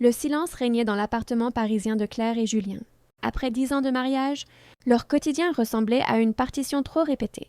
Le silence régnait dans l'appartement parisien de Claire et Julien. Après 10 ans de mariage, leur quotidien ressemblait à une partition trop répétée.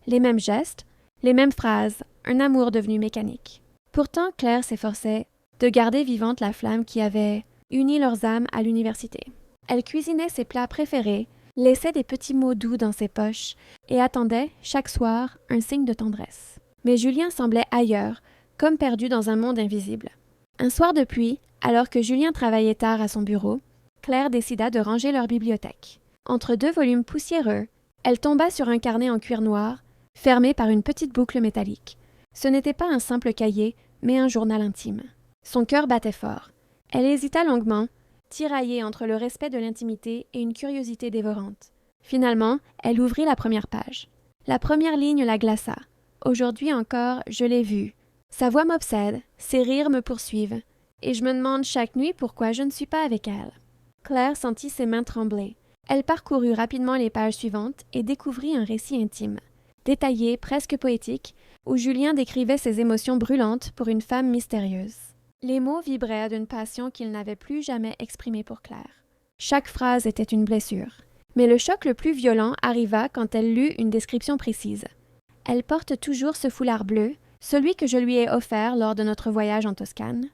Les mêmes gestes, les mêmes phrases, un amour devenu mécanique. Pourtant, Claire s'efforçait de garder vivante la flamme qui avait uni leurs âmes à l'université. Elle cuisinait ses plats préférés, laissait des petits mots doux dans ses poches et attendait, chaque soir, un signe de tendresse. Mais Julien semblait ailleurs, comme perdu dans un monde invisible. Un soir de pluie, alors que Julien travaillait tard à son bureau, Claire décida de ranger leur bibliothèque. Entre 2 volumes poussiéreux, elle tomba sur un carnet en cuir noir, fermé par une petite boucle métallique. Ce n'était pas un simple cahier, mais un journal intime. Son cœur battait fort. Elle hésita longuement, tiraillée entre le respect de l'intimité et une curiosité dévorante. Finalement, elle ouvrit la première page. La première ligne la glaça. Aujourd'hui encore, je l'ai vue. Sa voix m'obsède, ses rires me poursuivent, et je me demande chaque nuit pourquoi je ne suis pas avec elle. Claire sentit ses mains trembler. Elle parcourut rapidement les pages suivantes et découvrit un récit intime, détaillé, presque poétique, où Julien décrivait ses émotions brûlantes pour une femme mystérieuse. Les mots vibraient d'une passion qu'il n'avait plus jamais exprimée pour Claire. Chaque phrase était une blessure. Mais le choc le plus violent arriva quand elle lut une description précise. Elle porte toujours ce foulard bleu, celui que je lui ai offert lors de notre voyage en Toscane.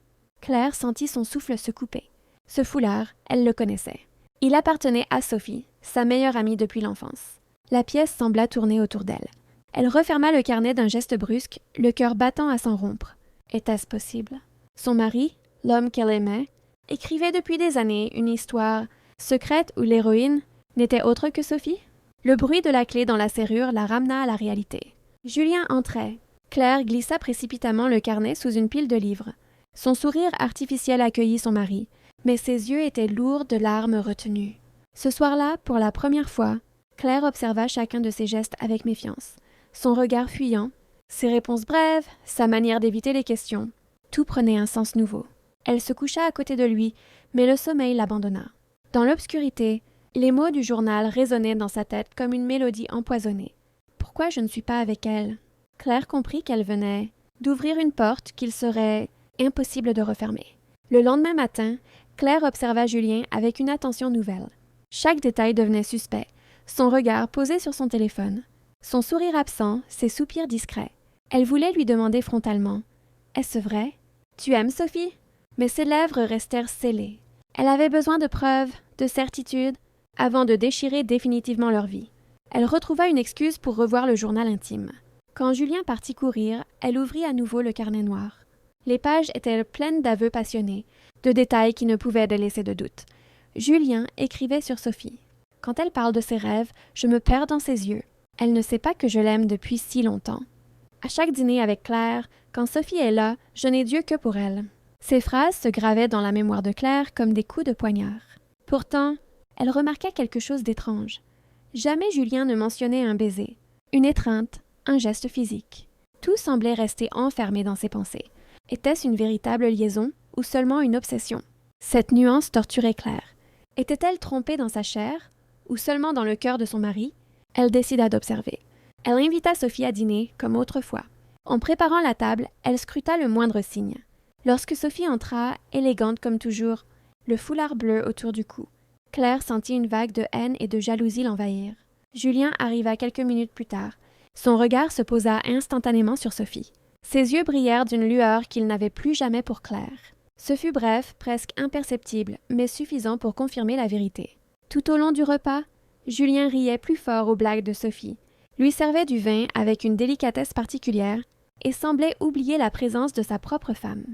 Claire sentit son souffle se couper. Ce foulard, elle le connaissait. Il appartenait à Sophie, sa meilleure amie depuis l'enfance. La pièce sembla tourner autour d'elle. Elle referma le carnet d'un geste brusque, le cœur battant à s'en rompre. Était-ce possible? Son mari, l'homme qu'elle aimait, écrivait depuis des années une histoire secrète où l'héroïne n'était autre que Sophie? Le bruit de la clé dans la serrure la ramena à la réalité. Julien entrait. Claire glissa précipitamment le carnet sous une pile de livres. Son sourire artificiel accueillit son mari, mais ses yeux étaient lourds de larmes retenues. Ce soir-là, pour la première fois, Claire observa chacun de ses gestes avec méfiance. Son regard fuyant, ses réponses brèves, sa manière d'éviter les questions. Tout prenait un sens nouveau. Elle se coucha à côté de lui, mais le sommeil l'abandonna. Dans l'obscurité, les mots du journal résonnaient dans sa tête comme une mélodie empoisonnée. Pourquoi je ne suis pas avec elle? Claire comprit qu'elle venait d'ouvrir une porte qu'il serait impossible de refermer. Le lendemain matin, Claire observa Julien avec une attention nouvelle. Chaque détail devenait suspect, son regard posé sur son téléphone, son sourire absent, ses soupirs discrets. Elle voulait lui demander frontalement « Est-ce vrai? Tu aimes Sophie ?» Mais ses lèvres restèrent scellées. Elle avait besoin de preuves, de certitudes, avant de déchirer définitivement leur vie. Elle retrouva une excuse pour revoir le journal intime. Quand Julien partit courir, elle ouvrit à nouveau le carnet noir. Les pages étaient pleines d'aveux passionnés, de détails qui ne pouvaient laisser de doute. Julien écrivait sur Sophie. « Quand elle parle de ses rêves, je me perds dans ses yeux. Elle ne sait pas que je l'aime depuis si longtemps. À chaque dîner avec Claire, quand Sophie est là, je n'ai Dieu que pour elle. » Ces phrases se gravaient dans la mémoire de Claire comme des coups de poignard. Pourtant, elle remarqua quelque chose d'étrange. Jamais Julien ne mentionnait un baiser, une étreinte, un geste physique. Tout semblait rester enfermé dans ses pensées. Était-ce une véritable liaison ou seulement une obsession? Cette nuance torturait Claire. Était-elle trompée dans sa chair ou seulement dans le cœur de son mari? Elle décida d'observer. Elle invita Sophie à dîner, comme autrefois. En préparant la table, elle scruta le moindre signe. Lorsque Sophie entra, élégante comme toujours, le foulard bleu autour du cou, Claire sentit une vague de haine et de jalousie l'envahir. Julien arriva quelques minutes plus tard. Son regard se posa instantanément sur Sophie. Ses yeux brillèrent d'une lueur qu'il n'avait plus jamais pour Claire. Ce fut bref, presque imperceptible, mais suffisant pour confirmer la vérité. Tout au long du repas, Julien riait plus fort aux blagues de Sophie, lui servait du vin avec une délicatesse particulière et semblait oublier la présence de sa propre femme.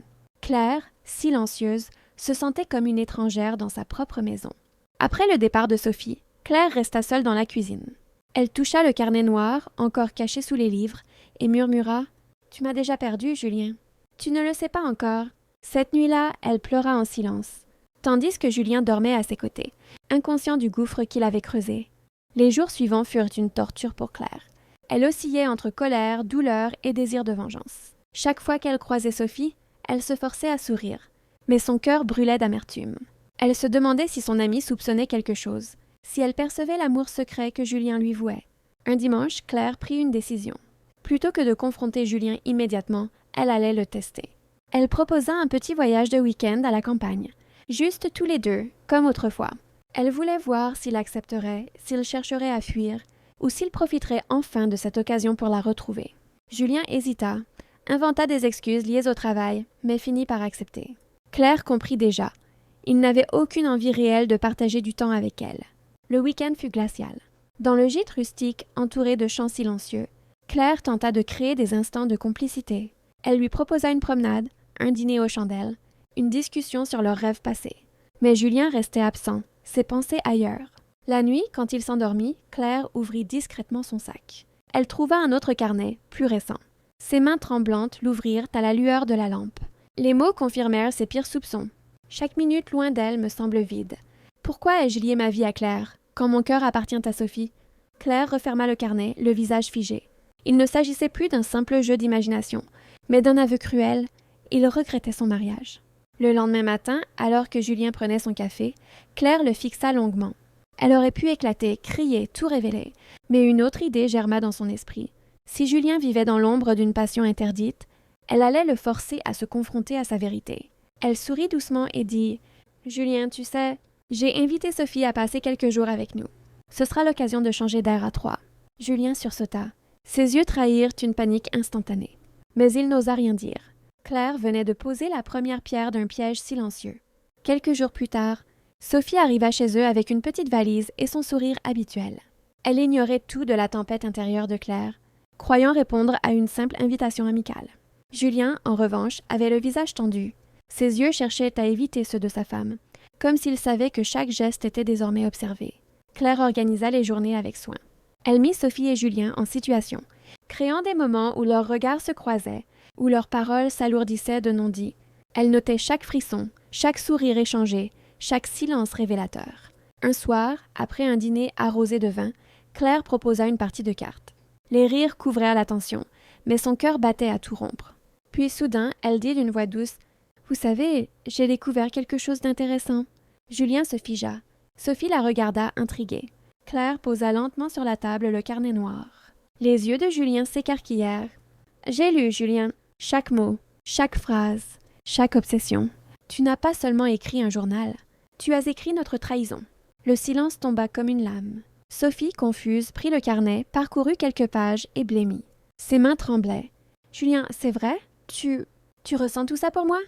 Claire, silencieuse, se sentait comme une étrangère dans sa propre maison. Après le départ de Sophie, Claire resta seule dans la cuisine. Elle toucha le carnet noir, encore caché sous les livres, et murmura « Tu m'as déjà perdu, Julien. Tu ne le sais pas encore. » Cette nuit-là, elle pleura en silence, tandis que Julien dormait à ses côtés, inconscient du gouffre qu'il avait creusé. Les jours suivants furent une torture pour Claire. Elle oscillait entre colère, douleur et désir de vengeance. Chaque fois qu'elle croisait Sophie, elle se forçait à sourire, mais son cœur brûlait d'amertume. Elle se demandait si son amie soupçonnait quelque chose, si elle percevait l'amour secret que Julien lui vouait. Un dimanche, Claire prit une décision. Plutôt que de confronter Julien immédiatement, elle allait le tester. Elle proposa un petit voyage de week-end à la campagne. Juste tous les deux, comme autrefois. Elle voulait voir s'il accepterait, s'il chercherait à fuir, ou s'il profiterait enfin de cette occasion pour la retrouver. Julien hésita, inventa des excuses liées au travail, mais finit par accepter. Claire comprit déjà. Il n'avait aucune envie réelle de partager du temps avec elle. Le week-end fut glacial. Dans le gîte rustique, entouré de champs silencieux, Claire tenta de créer des instants de complicité. Elle lui proposa une promenade, un dîner aux chandelles, une discussion sur leurs rêves passés. Mais Julien restait absent, ses pensées ailleurs. La nuit, quand il s'endormit, Claire ouvrit discrètement son sac. Elle trouva un autre carnet, plus récent. Ses mains tremblantes l'ouvrirent à la lueur de la lampe. Les mots confirmèrent ses pires soupçons. Chaque minute loin d'elle me semble vide. Pourquoi ai-je lié ma vie à Claire, quand mon cœur appartient à Sophie? Claire referma le carnet, le visage figé. Il ne s'agissait plus d'un simple jeu d'imagination, mais d'un aveu cruel. Il regrettait son mariage. Le lendemain matin, alors que Julien prenait son café, Claire le fixa longuement. Elle aurait pu éclater, crier, tout révéler, mais une autre idée germa dans son esprit. Si Julien vivait dans l'ombre d'une passion interdite, elle allait le forcer à se confronter à sa vérité. Elle sourit doucement et dit « Julien, tu sais, j'ai invité Sophie à passer quelques jours avec nous. Ce sera l'occasion de changer d'air à trois. » Julien sursauta. Ses yeux trahirent une panique instantanée. Mais il n'osa rien dire. Claire venait de poser la première pierre d'un piège silencieux. Quelques jours plus tard, Sophie arriva chez eux avec une petite valise et son sourire habituel. Elle ignorait tout de la tempête intérieure de Claire, croyant répondre à une simple invitation amicale. Julien, en revanche, avait le visage tendu. Ses yeux cherchaient à éviter ceux de sa femme, comme s'il savait que chaque geste était désormais observé. Claire organisa les journées avec soin. Elle mit Sophie et Julien en situation, créant des moments où leurs regards se croisaient, où leurs paroles s'alourdissaient de non-dits. Elle notait chaque frisson, chaque sourire échangé, chaque silence révélateur. Un soir, après un dîner arrosé de vin, Claire proposa une partie de cartes. Les rires couvrirent l'attention, mais son cœur battait à tout rompre. Puis soudain, elle dit d'une voix douce « Vous savez, j'ai découvert quelque chose d'intéressant. » Julien se figea. Sophie la regarda intriguée. Claire posa lentement sur la table le carnet noir. Les yeux de Julien s'écarquillèrent. « J'ai lu, Julien, chaque mot, chaque phrase, chaque obsession. Tu n'as pas seulement écrit un journal, tu as écrit notre trahison. » Le silence tomba comme une lame. Sophie, confuse, prit le carnet, parcourut quelques pages et blêmit. Ses mains tremblaient. « Julien, c'est vrai? Tu ressens tout ça pour moi? »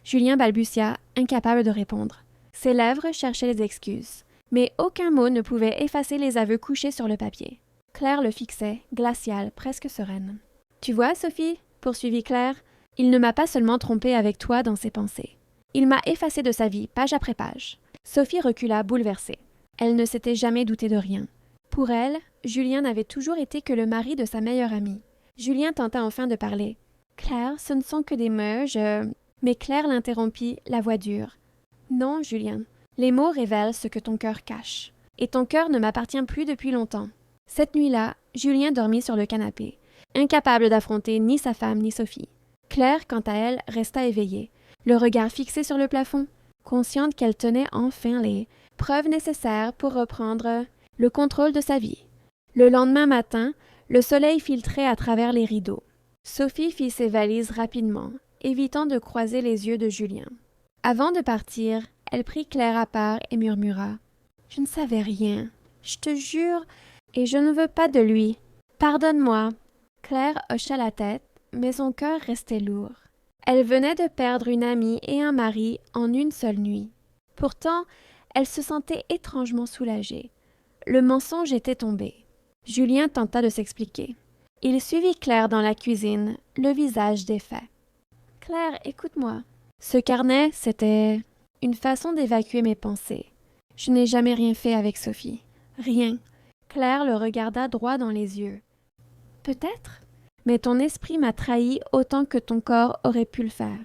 Julien balbutia, incapable de répondre. Ses lèvres cherchaient les excuses, mais aucun mot ne pouvait effacer les aveux couchés sur le papier. Claire le fixait, glaciale, presque sereine. « Tu vois, Sophie, » poursuivit Claire, « il ne m'a pas seulement trompée avec toi dans ses pensées. Il m'a effacée de sa vie, page après page. » Sophie recula, bouleversée. Elle ne s'était jamais doutée de rien. Pour elle, Julien n'avait toujours été que le mari de sa meilleure amie. Julien tenta enfin de parler. « Claire, ce ne sont que des mots, Mais Claire l'interrompit, la voix dure. « Non, Julien, les mots révèlent ce que ton cœur cache. Et ton cœur ne m'appartient plus depuis longtemps. » Cette nuit-là, Julien dormit sur le canapé, incapable d'affronter ni sa femme ni Sophie. Claire, quant à elle, resta éveillée, le regard fixé sur le plafond, consciente qu'elle tenait enfin les preuves nécessaires pour reprendre le contrôle de sa vie. Le lendemain matin, le soleil filtrait à travers les rideaux. Sophie fit ses valises rapidement, évitant de croiser les yeux de Julien. Avant de partir, elle prit Claire à part et murmura « Je ne savais rien, je te jure, et je ne veux pas de lui. Pardonne-moi. » Claire hocha la tête, mais son cœur restait lourd. Elle venait de perdre une amie et un mari en une seule nuit. Pourtant, elle se sentait étrangement soulagée. Le mensonge était tombé. Julien tenta de s'expliquer. Il suivit Claire dans la cuisine, le visage défait. « Claire, écoute-moi. Ce carnet, c'était une façon d'évacuer mes pensées. Je n'ai jamais rien fait avec Sophie. Rien. » Claire le regarda droit dans les yeux. « Peut-être, mais ton esprit m'a trahi autant que ton corps aurait pu le faire.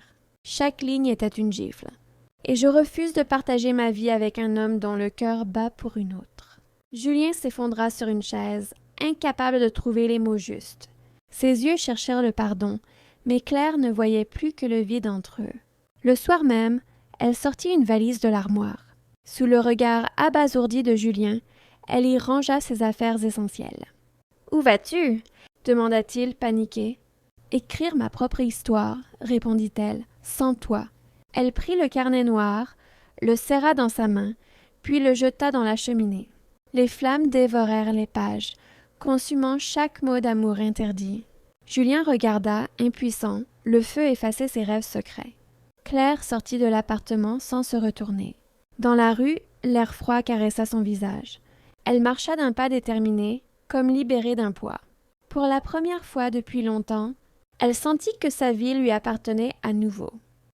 Chaque ligne était une gifle. Et je refuse de partager ma vie avec un homme dont le cœur bat pour une autre. » Julien s'effondra sur une chaise, incapable de trouver les mots justes. Ses yeux cherchèrent le pardon, mais Claire ne voyait plus que le vide entre eux. Le soir même, elle sortit une valise de l'armoire. Sous le regard abasourdi de Julien, elle y rangea ses affaires essentielles. « Où vas-tu » demanda-t-il, paniqué. « Écrire ma propre histoire, répondit-elle, sans toi. » Elle prit le carnet noir, le serra dans sa main, puis le jeta dans la cheminée. Les flammes dévorèrent les pages, consumant chaque mot d'amour interdit. Julien regarda, impuissant, le feu effacer ses rêves secrets. Claire sortit de l'appartement sans se retourner. Dans la rue, l'air froid caressa son visage. Elle marcha d'un pas déterminé, comme libérée d'un poids. Pour la première fois depuis longtemps, elle sentit que sa vie lui appartenait à nouveau.